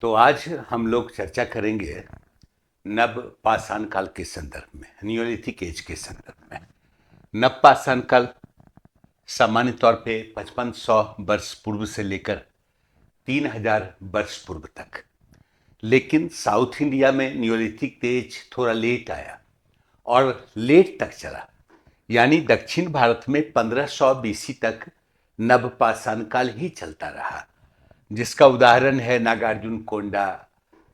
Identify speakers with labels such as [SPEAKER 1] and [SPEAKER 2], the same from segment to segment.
[SPEAKER 1] तो आज हम लोग चर्चा करेंगे नव पाषाण काल के संदर्भ में, नियोलिथिक एज के संदर्भ में। नव पाषाण काल सामान्य तौर पे 5500 वर्ष पूर्व से लेकर 3000 वर्ष पूर्व तक, लेकिन साउथ इंडिया में नियोलिथिक एज थोड़ा लेट आया और लेट तक चला। यानी दक्षिण भारत में 1500 बीसी तक नव पाषाण काल ही चलता रहा, जिसका उदाहरण है नागार्जुन कोंडा,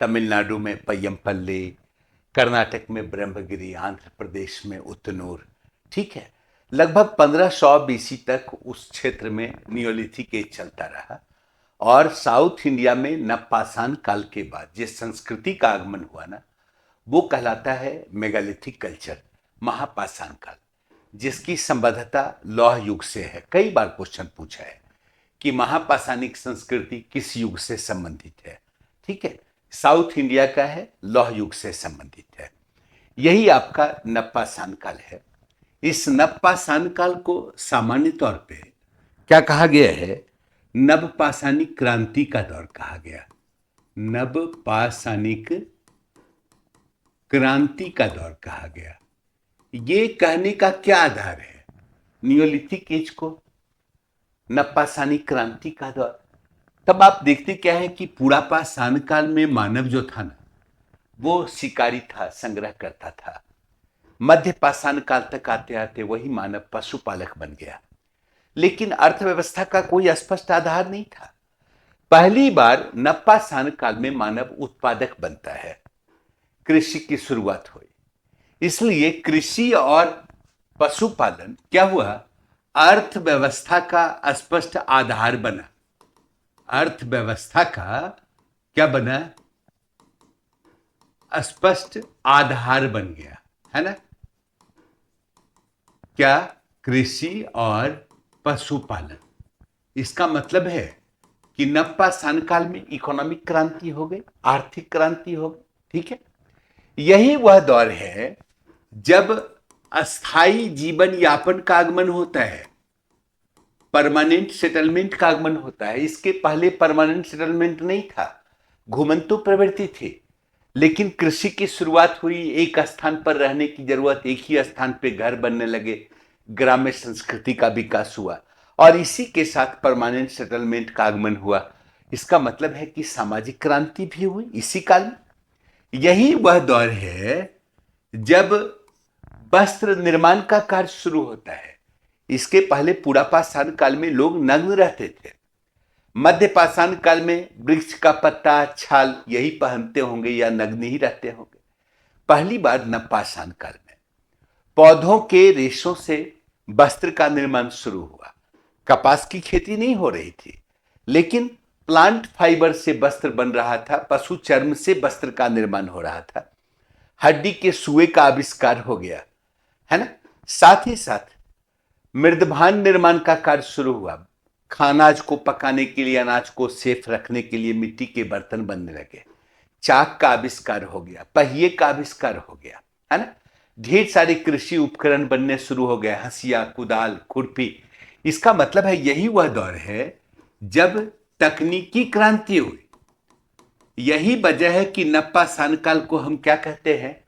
[SPEAKER 1] तमिलनाडु में पय्यमपल्ली, कर्नाटक में ब्रह्मगिरी, आंध्र प्रदेश में उतनूर। ठीक है, लगभग 1500 बीसी तक उस क्षेत्र में नियोलिथिक एज चलता रहा और साउथ इंडिया में नवपाषाण काल के बाद जिस संस्कृति का आगमन हुआ ना, वो कहलाता है मेगालिथिक कल्चर, महापाषाण काल, जिसकी संबद्धता लौह युग से है। कई बार क्वेश्चन पूछा है कि महापाषाणिक संस्कृति किस युग से संबंधित है। ठीक है, साउथ इंडिया का है, लौह युग से संबंधित है। यही आपका नवपाषाण काल है। इस नवपाषाण काल को सामान्य तौर पे क्या कहा गया है? नवपाषाणिक क्रांति का दौर कहा गया। नवपाषाणिक क्रांति का दौर कहा गया। ये कहने का क्या आधार है? नियोलिथिक एज को नवपाषाणिक क्रांति का दौर, तब आप देखते क्या है कि पुरापाषाण काल में मानव जो था ना, वो शिकारी था, संग्रह करता था। मध्य पाषाण काल तक आते आते वही मानव पशुपालक बन गया, लेकिन अर्थव्यवस्था का कोई स्पष्ट आधार नहीं था। पहली बार नवपाषाण काल में मानव उत्पादक बनता है, कृषि की शुरुआत हुई। इसलिए कृषि और पशुपालन क्या हुआ? अर्थव्यवस्था का स्पष्ट आधार बना। अर्थव्यवस्था का क्या बना? स्पष्ट आधार बन गया, है ना? क्या? कृषि और पशुपालन। इसका मतलब है कि नवपाषाण काल में इकोनॉमिक क्रांति हो गई, आर्थिक क्रांति हो गई। ठीक है, यही वह दौर है जब अस्थाई जीवन यापन का आगमन होता है, परमानेंट सेटलमेंट का आगमन होता है। इसके पहले परमानेंट सेटलमेंट नहीं था, घुमंतु प्रवृत्ति थी। लेकिन कृषि की शुरुआत हुई, एक स्थान पर रहने की जरूरत, एक ही स्थान पे घर बनने लगे, ग्राम्य संस्कृति का विकास हुआ और इसी के साथ परमानेंट सेटलमेंट का आगमन हुआ। इसका मतलब है कि सामाजिक क्रांति भी हुई इसी काल में। यही वह दौर है जब वस्त्र निर्माण का कार्य शुरू होता है। इसके पहले पुरापाषाण काल में लोग नग्न रहते थे। मध्य पाषाण काल में वृक्ष का पत्ता, छाल यही पहनते होंगे या नग्न ही रहते होंगे। पहली बार नवपाषाण काल में पौधों के रेशों से वस्त्र का निर्माण शुरू हुआ। कपास की खेती नहीं हो रही थी, लेकिन प्लांट फाइबर से वस्त्र बन रहा था, पशु चर्म से वस्त्र का निर्माण हो रहा था। हड्डी के सुए का आविष्कार हो गया, है ना? साथ ही साथ मृदभान निर्माण का कार्य शुरू हुआ। अनाज को पकाने के लिए, अनाज को सेफ रखने के लिए मिट्टी के बर्तन बनने लगे। चाक का आविष्कार हो गया, पहिए का आविष्कार हो गया, है ना? ढेर सारे कृषि उपकरण बनने शुरू हो गए, हंसिया, कुदाल, खुरपी। इसका मतलब है यही वह दौर है जब तकनीकी क्रांति हुई। यही वजह है कि नवपाषाण काल को हम क्या कहते हैं?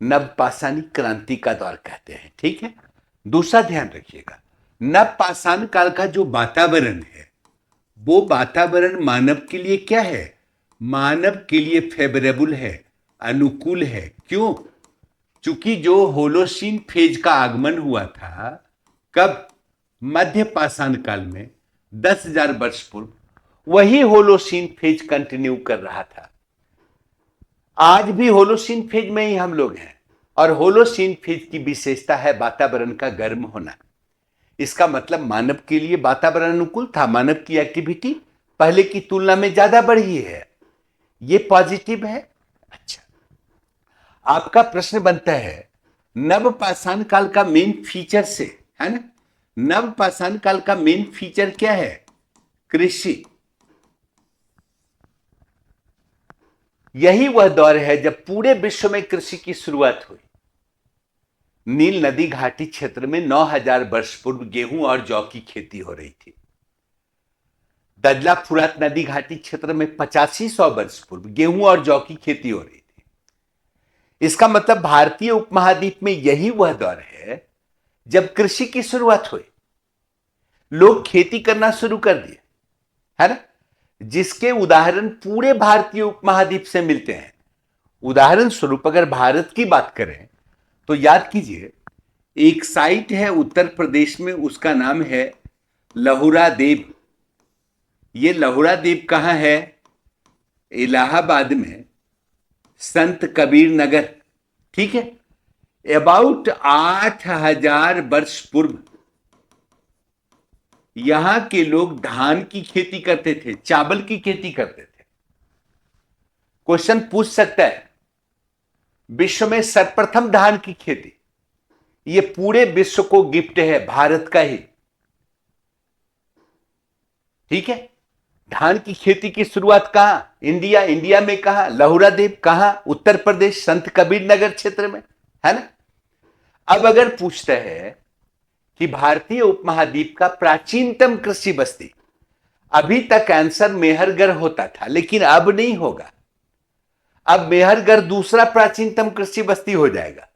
[SPEAKER 1] नवपाषाणिक क्रांति का दौर कहते हैं। ठीक है, दूसरा ध्यान रखिएगा, नवपाषाण काल का जो वातावरण है, वो वातावरण मानव के लिए क्या है? मानव के लिए फेवरेबल है, अनुकूल है। क्यों? चूंकि जो होलोसीन फेज का आगमन हुआ था, कब? मध्य पाषाण काल में 10,000 वर्ष पूर्व, वही होलोसीन फेज कंटिन्यू कर रहा था। आज भी होलोसीन फेज में ही हम लोग हैं और होलोसीन फेज की विशेषता है वातावरण का गर्म होना। इसका मतलब मानव के लिए वातावरण अनुकूल था, मानव की एक्टिविटी पहले की तुलना में ज्यादा बढ़ी है। ये पॉजिटिव है। अच्छा, आपका प्रश्न बनता है नवपाषाण काल का मेन फीचर से, है ना? नवपाषाण काल का मेन फीचर क्या है? कृषि। यही वह दौर है जब पूरे विश्व में कृषि की शुरुआत हुई। नील नदी घाटी क्षेत्र में 9,000 वर्ष पूर्व गेहूं और जौ की खेती हो रही थी। दजला फुरात नदी घाटी क्षेत्र में 8500 वर्ष पूर्व गेहूं और जौ की खेती हो रही थी। इसका मतलब भारतीय उपमहाद्वीप में यही वह दौर है जब कृषि की शुरुआत हुई, लोग खेती करना शुरू कर दिए, है ना, जिसके उदाहरण पूरे भारतीय उपमहाद्वीप से मिलते हैं। उदाहरण स्वरूप अगर भारत की बात करें तो याद कीजिए, एक साइट है उत्तर प्रदेश में, उसका नाम है लहुरा देव। ये लहुरा देव कहां है? इलाहाबाद में, संत कबीर नगर, ठीक है। अबाउट 8000 वर्ष पूर्व यहां के लोग धान की खेती करते थे, चावल की खेती करते थे। क्वेश्चन पूछ सकता है, विश्व में सर्वप्रथम धान की खेती, ये पूरे विश्व को गिफ्ट है, भारत का ही, ठीक है। धान की खेती की शुरुआत कहां? इंडिया। इंडिया में कहां? लहुरा देव। कहां? उत्तर प्रदेश, संत कबीर नगर क्षेत्र में, है ना। अब अगर पूछता है कि भारतीय उपमहाद्वीप का प्राचीनतम कृषि बस्ती, अभी तक आंसर मेहरगढ़ होता था, लेकिन अब नहीं होगा। अब मेहरगढ़ दूसरा प्राचीनतम कृषि बस्ती हो जाएगा।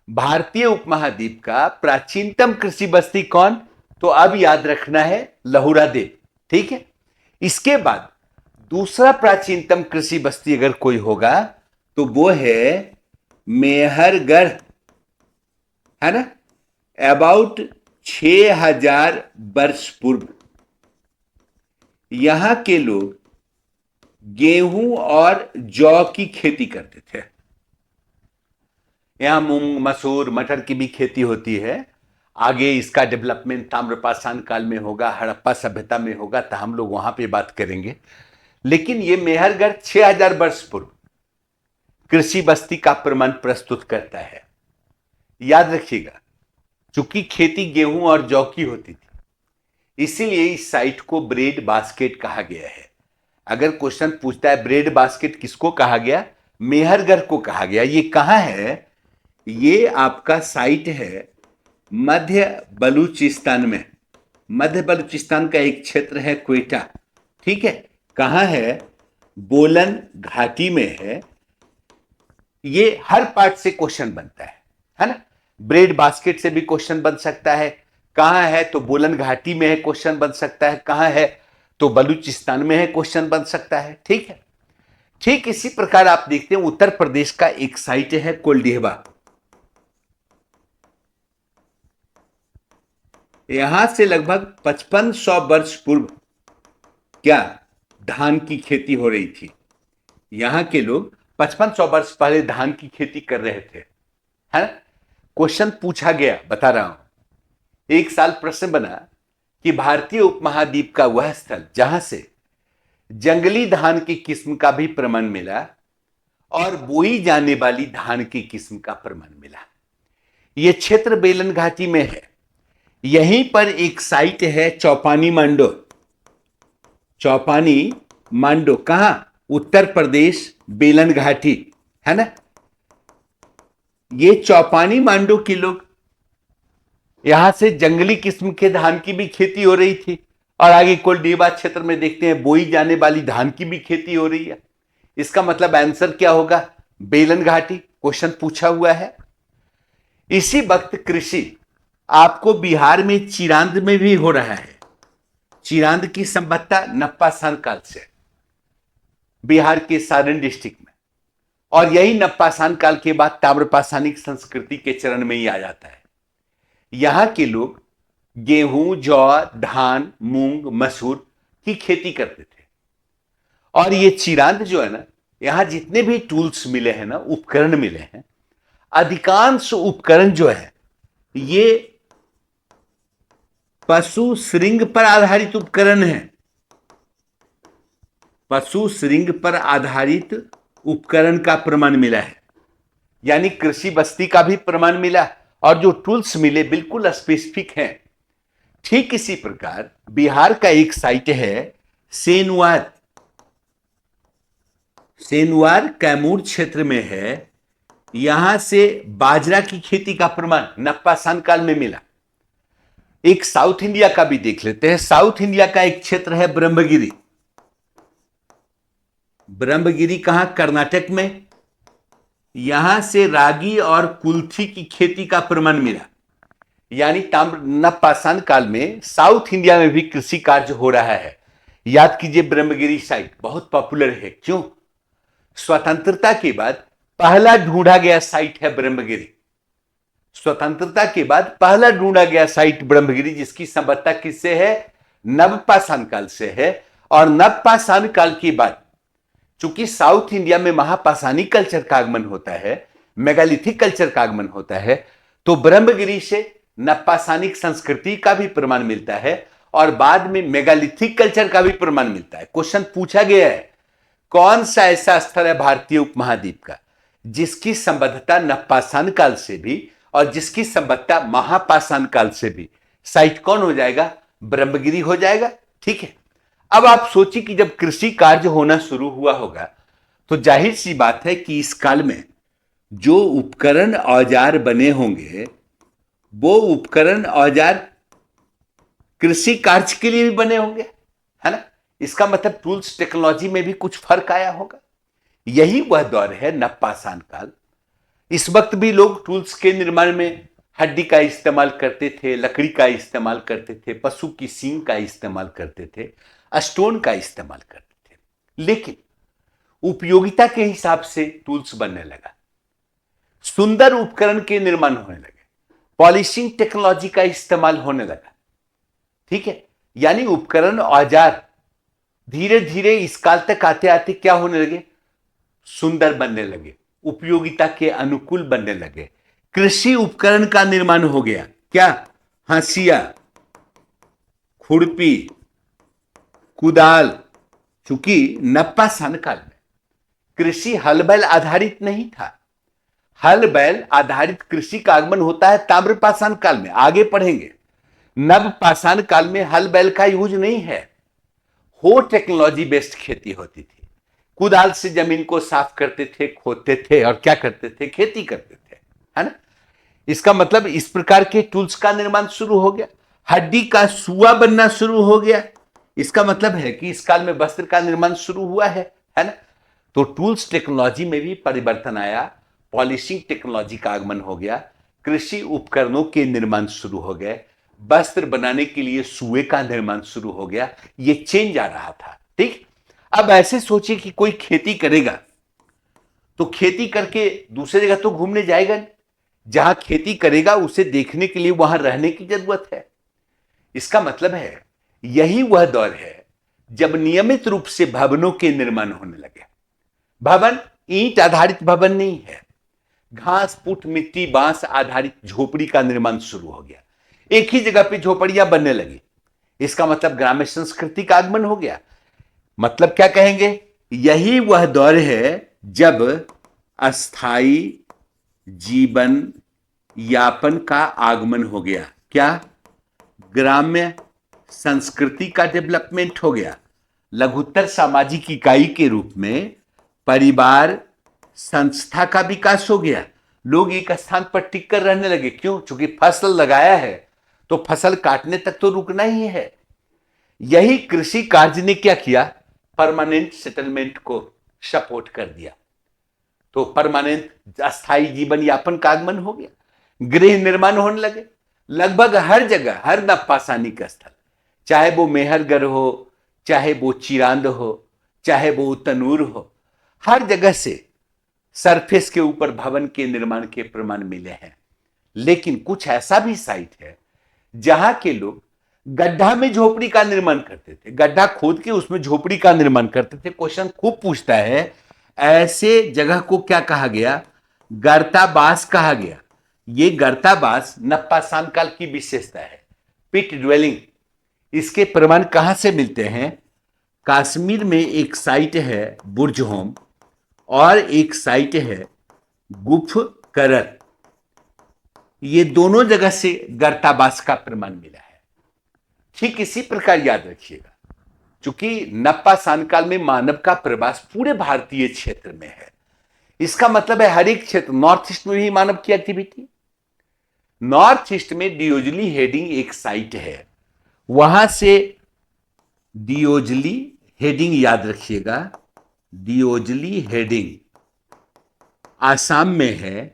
[SPEAKER 1] भारतीय उपमहाद्वीप का प्राचीनतम कृषि बस्ती कौन? तो अब याद रखना है लहुरा देव, ठीक है। इसके बाद दूसरा प्राचीनतम कृषि बस्ती अगर कोई होगा तो वो है मेहरगढ़, है ना। अबाउट 6000 वर्ष पूर्व यहां के लोग गेहूं और जौ की खेती करते थे। यहां मूंग, मसूर, मटर की भी खेती होती है। आगे इसका डेवलपमेंट ताम्रपाषाण काल में होगा, हड़प्पा सभ्यता में होगा, तो हम लोग वहां पे बात करेंगे। लेकिन ये मेहरगढ़ 6000 वर्ष पूर्व कृषि बस्ती का प्रमाण प्रस्तुत करता है। याद रखिएगा, चूंकि खेती गेहूं और जौ की होती थी, इसीलिए इस साइट को ब्रेड बास्केट कहा गया है। अगर क्वेश्चन पूछता है ब्रेड बास्केट किसको कहा गया? मेहरगढ़ को कहा गया। ये कहां है? ये आपका साइट है मध्य बलूचिस्तान में। मध्य बलूचिस्तान का एक क्षेत्र है क्वेटा, ठीक है। कहां है? बोलन घाटी में है। ये हर पार्ट से क्वेश्चन बनता है ना। ब्रेड बास्केट से भी क्वेश्चन बन सकता है। कहां है? तो बोलन घाटी में है, क्वेश्चन बन सकता है। कहां है? तो बलूचिस्तान में है, क्वेश्चन बन सकता है, ठीक है। ठीक इसी प्रकार आप देखते हैं उत्तर प्रदेश का एक साइट है कोलडेहवा। यहां से लगभग 5500 वर्ष पूर्व क्या धान की खेती हो रही थी। यहां के लोग 5500 वर्ष पहले धान की खेती कर रहे थे, है ना। क्वेश्चन पूछा गया, बता रहा हूं। एक साल प्रश्न बना कि भारतीय उपमहाद्वीप का वह स्थल जहां से जंगली धान की किस्म का भी प्रमाण मिला और बोई जाने वाली धान की किस्म का प्रमाण मिला। यह क्षेत्र बेलन घाटी में है। यहीं पर एक साइट है चौपानी मांडो। चौपानी मांडो कहां? उत्तर प्रदेश, बेलन घाटी, है ना। ये चौपानी मांडो के लोग, यहां से जंगली किस्म के धान की भी खेती हो रही थी, और आगे कोलडेवा क्षेत्र में देखते हैं बोई जाने वाली धान की भी खेती हो रही है। इसका मतलब आंसर क्या होगा? बेलन घाटी। क्वेश्चन पूछा हुआ है। इसी वक्त कृषि आपको बिहार में चिरांद में भी हो रहा है। चिरांद की संबद्धता नप्पाषाण काल से, बिहार के सारण डिस्ट्रिक्ट में, और यही नप्पाषाण काल के बाद ताम्रपाषाणिक संस्कृति के चरण में ही आ जाता है। यहां के लोग गेहूं, जौ, धान, मूंग, मसूर की खेती करते थे। और ये चिरांद जो है ना, यहां जितने भी टूल्स मिले हैं ना, उपकरण मिले हैं, अधिकांश उपकरण जो है ये पशु श्रृंग पर आधारित उपकरण है। पशु श्रृंग पर आधारित उपकरण का प्रमाण मिला है, यानी कृषि बस्ती का भी प्रमाण मिला, और जो टूल्स मिले बिल्कुल स्पेसिफिक हैं। ठीक इसी प्रकार बिहार का एक साइट है सेनुआर। सेनुआर कैमूर क्षेत्र में है। यहां से बाजरा की खेती का प्रमाण नप्पाषाण काल में मिला। एक साउथ इंडिया का भी देख लेते हैं। साउथ इंडिया का एक क्षेत्र है ब्रह्मगिरी। ब्रह्मगिरी कहां? कर्नाटक में। यहां से रागी और कुल्थी की खेती का प्रमाण मिला। यानी ताम्र नवपाषाण काल में साउथ इंडिया में भी कृषि कार्य हो रहा है। याद कीजिए, ब्रह्मगिरी साइट बहुत पॉपुलर है। क्यों? स्वतंत्रता के बाद पहला ढूंढा गया साइट है ब्रह्मगिरी। स्वतंत्रता के बाद पहला ढूंढा गया साइट ब्रह्मगिरी, जिसकी संबद्धता किससे है? नवपाषाण काल से है। और नवपाषाण काल के बाद चूंकि साउथ इंडिया में महापाषाणी कल्चर का आगमन होता है, मेगालिथिक कल्चर का आगमन होता है, तो ब्रह्मगिरी से नवपाषाणिक संस्कृति का भी प्रमाण मिलता है और बाद में मेगालिथिक कल्चर का भी प्रमाण मिलता है। क्वेश्चन पूछा गया है, कौन सा ऐसा स्थल है भारतीय उपमहाद्वीप का जिसकी संबद्धता नवपाषाण काल से भी और जिसकी संबद्धता महापाषाण काल से भी? साइट कौन हो जाएगा? ब्रह्मगिरी हो जाएगा। ठीक है। अब आप सोचिए कि जब कृषि कार्य होना शुरू हुआ होगा तो जाहिर सी बात है कि इस काल में जो उपकरण औजार बने होंगे वो उपकरण औजार कृषि कार्य के लिए भी बने होंगे, है ना। इसका मतलब टूल्स टेक्नोलॉजी में भी कुछ फर्क आया होगा। यही वह दौर है नवपाषाण काल। इस वक्त भी लोग टूल्स के निर्माण में हड्डी का इस्तेमाल करते थे, लकड़ी का इस्तेमाल करते थे, पशु की सींग का इस्तेमाल करते थे, स्टोन का इस्तेमाल करते थे। लेकिन उपयोगिता के हिसाब से टूल्स बनने लगा, सुंदर उपकरण के निर्माण होने लगे, पॉलिशिंग टेक्नोलॉजी का इस्तेमाल होने लगा। ठीक है। यानी उपकरण औजार धीरे धीरे इस काल तक आते आते क्या होने लगे? सुंदर बनने लगे, उपयोगिता के अनुकूल बनने लगे। कृषि उपकरण का निर्माण हो गया। क्या? हाशिया, खुरपी, कुदाल। चूंकि नवपाषाण काल में कृषि हल बैल आधारित नहीं था। हल बैल आधारित कृषि का आगमन होता है ताम्रपाषाण काल में, आगे पढ़ेंगे। नवपाषाण काल में हल बैल का यूज नहीं है, हो टेक्नोलॉजी बेस्ड खेती होती थी। कुदाल से जमीन को साफ करते थे, खोदते थे और क्या करते थे? खेती करते थे, है ना। इसका मतलब इस प्रकार के टूल्स का निर्माण शुरू हो गया। हड्डी का सुआ बनना शुरू हो गया। इसका मतलब है कि इस काल में वस्त्र का निर्माण शुरू हुआ है ना। तो टूल्स टेक्नोलॉजी में भी परिवर्तन आया, पॉलिशिंग टेक्नोलॉजी का आगमन हो गया, कृषि उपकरणों के निर्माण शुरू हो गए, वस्त्र बनाने के लिए सुए का निर्माण शुरू हो गया। ये चेंज आ रहा था। ठीक। अब ऐसे सोचिए कि कोई खेती करेगा तो खेती करके दूसरी जगह तो घूमने जाएगा नहीं, जहां खेती करेगा उसे देखने के लिए वहां रहने की जरूरत है। इसका मतलब है यही वह दौर है जब नियमित रूप से भवनों के निर्माण होने लगे। भवन ईंट आधारित भवन नहीं है, घास फूट मिट्टी बांस आधारित झोपड़ी का निर्माण शुरू हो गया। एक ही जगह पे झोपड़ियां बनने लगी। इसका मतलब ग्राम्य संस्कृति का आगमन हो गया। मतलब क्या कहेंगे? यही वह दौर है जब अस्थाई जीवन यापन का आगमन हो गया। क्या? ग्राम्य संस्कृति का डेवलपमेंट हो गया। लघुत्तर सामाजिक इकाई के रूप में परिवार संस्था का विकास हो गया। लोग एक स्थान पर टिक कर रहने लगे। क्यों? क्योंकि फसल लगाया है तो फसल काटने तक तो रुकना ही है। यही कृषि कार्य ने क्या किया? परमानेंट सेटलमेंट को सपोर्ट कर दिया। तो परमानेंट अस्थायी जीवन यापन का आगमन हो गया। गृह निर्माण होने लगे लगभग हर जगह, हर नवपाषाणी का स्थल, चाहे वो मेहरगढ़ हो, चाहे वो चिरांद हो, चाहे वो तनूर हो, हर जगह से सरफेस के ऊपर भवन के निर्माण के प्रमाण मिले हैं। लेकिन कुछ ऐसा भी साइट है जहां के लोग गड्ढा में झोपड़ी का निर्माण करते थे, गड्ढा खोद के उसमें झोपड़ी का निर्माण करते थे। क्वेश्चन खूब पूछता है, ऐसे जगह को क्या कहा गया? गर्ताबास कहा गया। ये गर्ताबास नवपाषाण काल की विशेषता है, पिट ड्वेलिंग। इसके प्रमाण कहां से मिलते हैं? कश्मीर में एक साइट है बुर्ज होम और एक साइट है गुफ करर। ये दोनों जगह से गर्ताबास का प्रमाण मिला है। ठीक इसी प्रकार याद रखिएगा, चूंकि नवपाषाण काल में मानव का प्रवास पूरे भारतीय क्षेत्र में है। इसका मतलब है हर एक क्षेत्र, नॉर्थ ईस्ट में भी मानव की एक्टिविटी, नॉर्थ ईस्ट में डियोजली हेडिंग एक साइट है, वहां से डियोजली हेडिंग याद रखिएगा, डियोजली हेडिंग आसाम में है।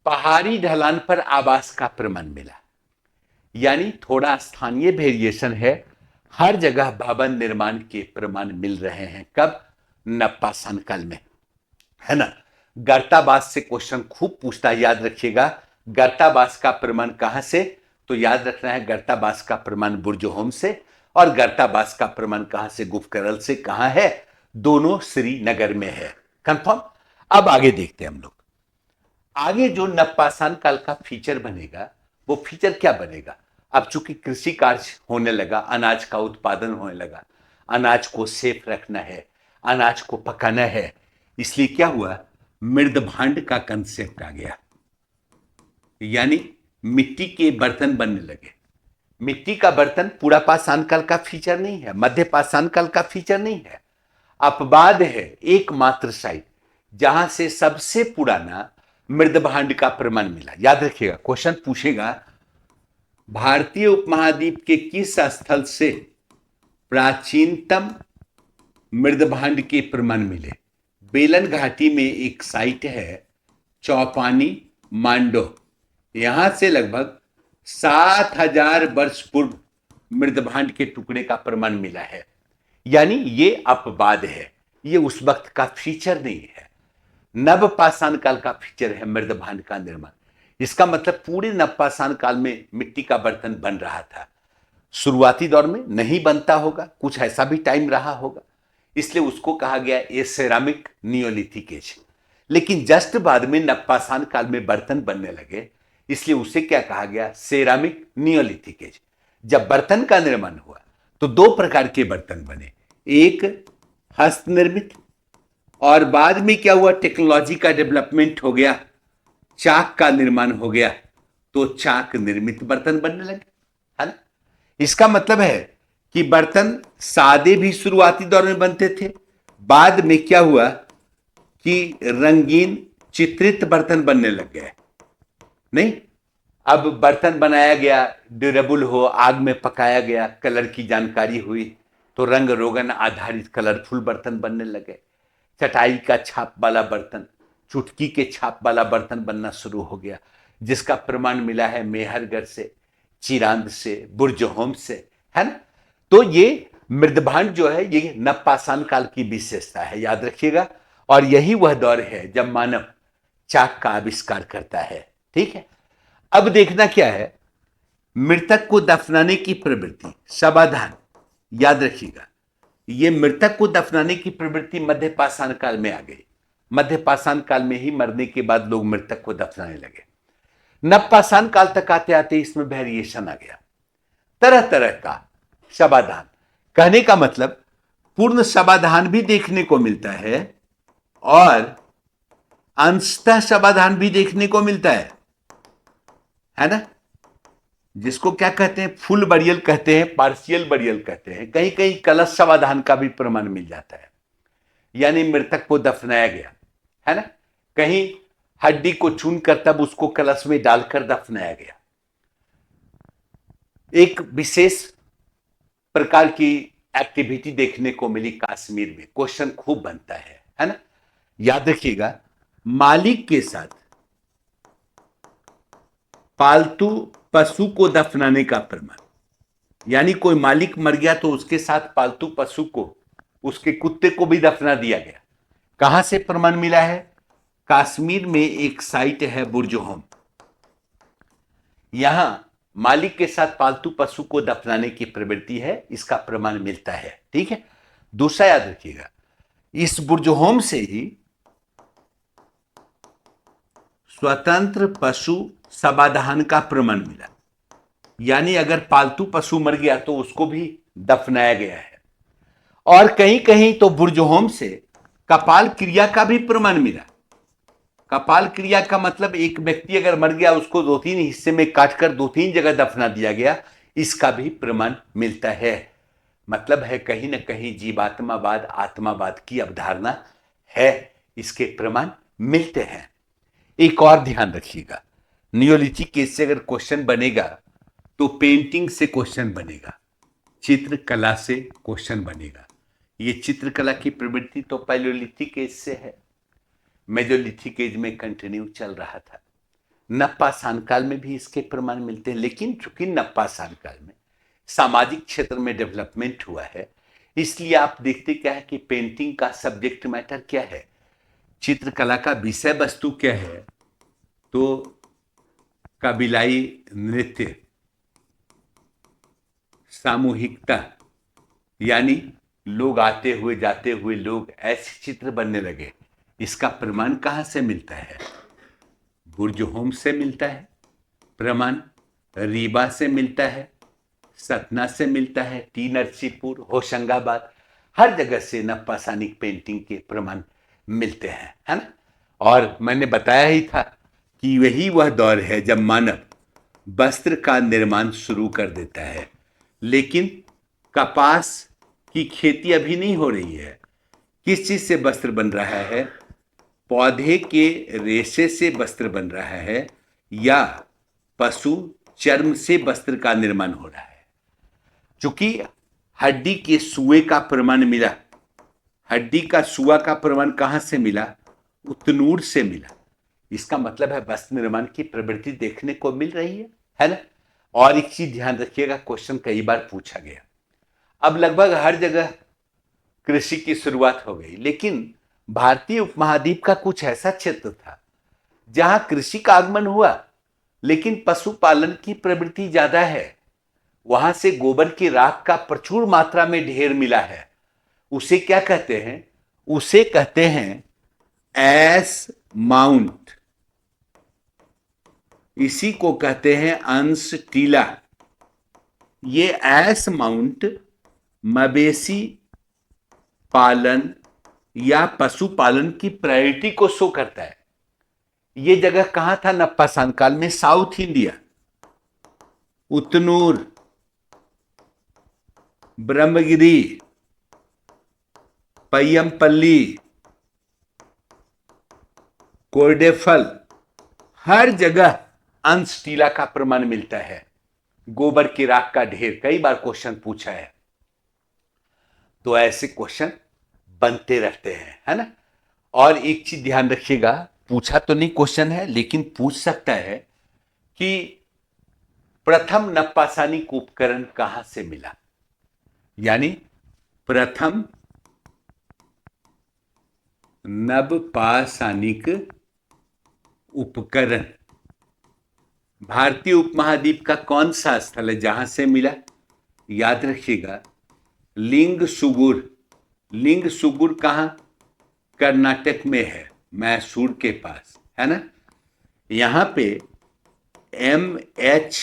[SPEAKER 1] पहाड़ी ढलान पर आवास का प्रमाण मिला, यानी थोड़ा स्थानीय वेरिएशन है, हर जगह भवन निर्माण के प्रमाण मिल रहे हैं। कब? नप्पा संकाल में, है ना। गर्तावास से क्वेश्चन खूब पूछता है, याद रखिएगा। गर्तावास का प्रमाण कहां से? तो याद रखना है, गर्तावास का प्रमाण बुर्जहोम से, और गर्तावास का प्रमाण कहां से? गुफकरल से। कहां है? दोनों श्रीनगर में है। कंफर्म। अब आगे देखते हैं हम लोग। आगे जो नवपाषाण काल का फीचर बनेगा, वो फीचर क्या बनेगा? अब चूंकि कृषि कार्य होने लगा, अनाज का उत्पादन होने लगा, अनाज को सेफ रखना है, अनाज को पकाना है, इसलिए क्या हुआ? मृद भांड का कंसेप्ट आ गया, यानी मिट्टी के बर्तन बनने लगे। मिट्टी का बर्तन पूरा पाषाण काल का फीचर नहीं है, मध्य पाषाण काल का फीचर नहीं है, अपवाद है, एकमात्र साइट जहां से सबसे पुराना मृद भांड का प्रमाण मिला। याद रखिएगा, क्वेश्चन पूछेगा भारतीय उपमहाद्वीप के किस स्थल से प्राचीनतम मृद भांड के प्रमाण मिले? बेलन घाटी में एक साइट है, चौपानी मांडो, यहां से लगभग 7000 वर्ष पूर्व मृद भांड के टुकड़े का प्रमाण मिला है। यानी ये अपवाद है, ये उस वक्त का फीचर नहीं है, नवपाषाण काल का फीचर है मृद भांड का निर्माण। इसका मतलब पूरे नवपाषाण काल में मिट्टी का बर्तन बन रहा था। शुरुआती दौर में नहीं बनता होगा, कुछ ऐसा भी टाइम रहा होगा, इसलिए उसको कहा गया ये सेरामिक नियोलिथिक एज। लेकिन जस्ट बाद में नवपाषाण काल में बर्तन बनने लगे, इसलिए उसे क्या कहा गया? Ceramic neolithic age. जब बर्तन का निर्माण हुआ तो दो प्रकार के बर्तन बने, एक हस्त निर्मित, और बाद में क्या हुआ? टेक्नोलॉजी का डेवलपमेंट हो गया, चाक का निर्माण हो गया, तो चाक निर्मित बर्तन बनने लगे, है ना। इसका मतलब है कि बर्तन सादे भी शुरुआती दौर में बनते थे, बाद में क्या हुआ कि रंगीन चित्रित बर्तन बनने लग गए। नहीं, अब बर्तन बनाया गया, ड्यूरेबल हो, आग में पकाया गया, कलर की जानकारी हुई, तो रंग रोगन आधारित कलरफुल बर्तन बनने लगे। चटाई का छाप वाला बर्तन, चुटकी के छाप वाला बर्तन बनना शुरू हो गया, जिसका प्रमाण मिला है मेहरगढ़ से, चिरांद से, बुर्जहोम से, है ना। तो ये मृदभांड जो है, ये नवपाषाण काल की विशेषता है, याद रखिएगा। और यही वह दौर है जब मानव चाक का आविष्कार करता है। ठीक है, अब देखना क्या है? मृतक को दफनाने की प्रवृत्ति, शवाधान, याद रखिएगा। ये मृतक को दफनाने की प्रवृत्ति मध्य पाषाण काल में आ गई। मध्य पाषाण काल में ही मरने के बाद लोग मृतक को दफनाने लगे। नवपाषाण काल तक आते आते इसमें वेरिएशन आ गया, तरह तरह का शवाधान। कहने का मतलब पूर्ण शवाधान भी देखने को मिलता है और अंशतः शवाधान भी देखने को मिलता है ना। जिसको क्या कहते हैं? फुल बरियल कहते हैं, पार्शियल बरियल कहते हैं। कहीं कहीं कलश शवाधान का भी प्रमाण मिल जाता है, यानी मृतक को दफनाया गया, है ना। कहीं हड्डी को चुनकर तब उसको कलश में डालकर दफनाया गया। एक विशेष प्रकार की एक्टिविटी देखने को मिली कश्मीर में, क्वेश्चन खूब बनता है ना। याद रखिएगा, मालिक के साथ पालतू पशु को दफनाने का प्रमाण, यानी कोई मालिक मर गया तो उसके साथ पालतू पशु को, उसके कुत्ते को भी दफना दिया गया। कहां से प्रमाण मिला है? कश्मीर में एक साइट है बुर्जहोम, यहां मालिक के साथ पालतू पशु को दफनाने की प्रवृत्ति है, इसका प्रमाण मिलता है। ठीक है, दूसरा याद रखिएगा, इस बुर्जहोम से ही स्वतंत्र पशु शवाधान का प्रमाण मिला, यानी अगर पालतू पशु मर गया तो उसको भी दफनाया गया है। और कहीं कहीं तो बुर्जहोम से कपाल क्रिया का भी प्रमाण मिला। कपाल क्रिया का मतलब एक व्यक्ति अगर मर गया, उसको दो तीन हिस्से में काटकर दो तीन जगह दफना दिया गया, इसका भी प्रमाण मिलता है। मतलब है कहीं ना कहीं जीवात्मावाद, आत्मावाद की अवधारणा है, इसके प्रमाण मिलते हैं। एक और ध्यान रखिएगा, नियोलिथिक एज से अगर क्वेश्चन बनेगा तो पेंटिंग से क्वेश्चन बनेगा, चित्रकला से क्वेश्चन बनेगा। ये चित्रकला की प्रवृत्ति तो पैलियोलिथिक एज से है, मेजोलिथिक एज में कंटिन्यू चल रहा था। नवपाषाण काल में भी इसके प्रमाण मिलते हैं, लेकिन चूंकि नवपाषाण काल में सामाजिक क्षेत्र में डेवलपमेंट हुआ है, इसलिए आप देखते क्या है कि पेंटिंग का सब्जेक्ट मैटर क्या है, चित्रकला का विषय वस्तु क्या है, तो कबीलाई नृत्य, सामूहिकता, यानी लोग आते हुए जाते हुए लोग, ऐसे चित्र बनने लगे। इसका प्रमाण कहां से मिलता है? बुर्ज होम से मिलता है प्रमाण, रीवा से मिलता है, सतना से मिलता है, टी नरसीपुर, होशंगाबाद, हर जगह से नवपाषाणिक पेंटिंग के प्रमाण मिलते हैं, है ना। और मैंने बताया ही था कि यही वह दौर है जब मानव वस्त्र का निर्माण शुरू कर देता है, लेकिन कपास की खेती अभी नहीं हो रही है। किस चीज से वस्त्र बन रहा है? पौधे के रेशे से वस्त्र बन रहा है या पशु चर्म से वस्त्र का निर्माण हो रहा है। चूंकि हड्डी के सुए का प्रमाण मिला, हड्डी का सुआ का प्रमाण कहां से मिला? उतनूर से मिला। इसका मतलब है वस्त्र निर्माण की प्रवृत्ति देखने को मिल रही है ना। और एक चीज ध्यान रखिएगा, क्वेश्चन कई बार पूछा गया, अब लगभग हर जगह कृषि की शुरुआत हो गई, लेकिन भारतीय उपमहाद्वीप का कुछ ऐसा क्षेत्र था जहां कृषि का आगमन हुआ लेकिन पशुपालन की प्रवृत्ति ज्यादा है। वहां से गोबर की राख का प्रचुर मात्रा में ढेर मिला है। उसे क्या कहते हैं? उसे कहते हैं एस माउंट। इसी को कहते हैं अंश टीला। ये एस माउंट मवेशी पालन या पशुपालन की प्रायोरिटी को शो करता है। ये जगह कहां था नवपाषाण काल में? साउथ इंडिया, उतनूर, ब्रह्मगिरी, पय्यमपल्ली, कोरडेफल, हर जगह अंश टीला का प्रमाण मिलता है। गोबर की राख का ढेर, कई बार क्वेश्चन पूछा है, तो ऐसे क्वेश्चन बनते रहते हैं, है ना। और एक चीज ध्यान रखिएगा, पूछा तो नहीं क्वेश्चन है, लेकिन पूछ सकता है कि प्रथम नवपाषाणिक उपकरण कहां से मिला, यानी प्रथम नवपाषाणिक उपकरण भारतीय उपमहाद्वीप का कौन सा स्थल है जहां से मिला? याद रखिएगा, लिंग सुगुर। लिंग सुगुर कहां? कर्नाटक में है, मैसूर के पास, है ना। यहां पे MH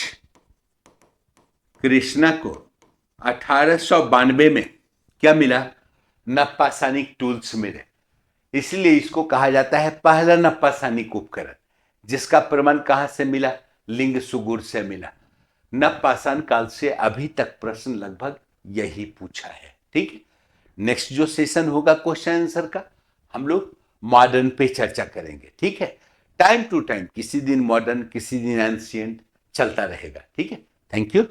[SPEAKER 1] कृष्णा को 1892 में क्या मिला? नवपाषाणिक टूल्स मिले। इसलिए इसको कहा जाता है पहला नवपाषाणिक उपकरण, जिसका प्रमाण कहां से मिला? लिंग सुगुर से मिला। नवपाषाण काल से अभी तक प्रश्न लगभग यही पूछा है, ठीक है। नेक्स्ट जो सेशन होगा क्वेश्चन आंसर का, हम लोग मॉडर्न पे चर्चा करेंगे, ठीक है। टाइम टू टाइम, किसी दिन मॉडर्न, किसी दिन एंशिएंट, चलता रहेगा, ठीक है। Thank you.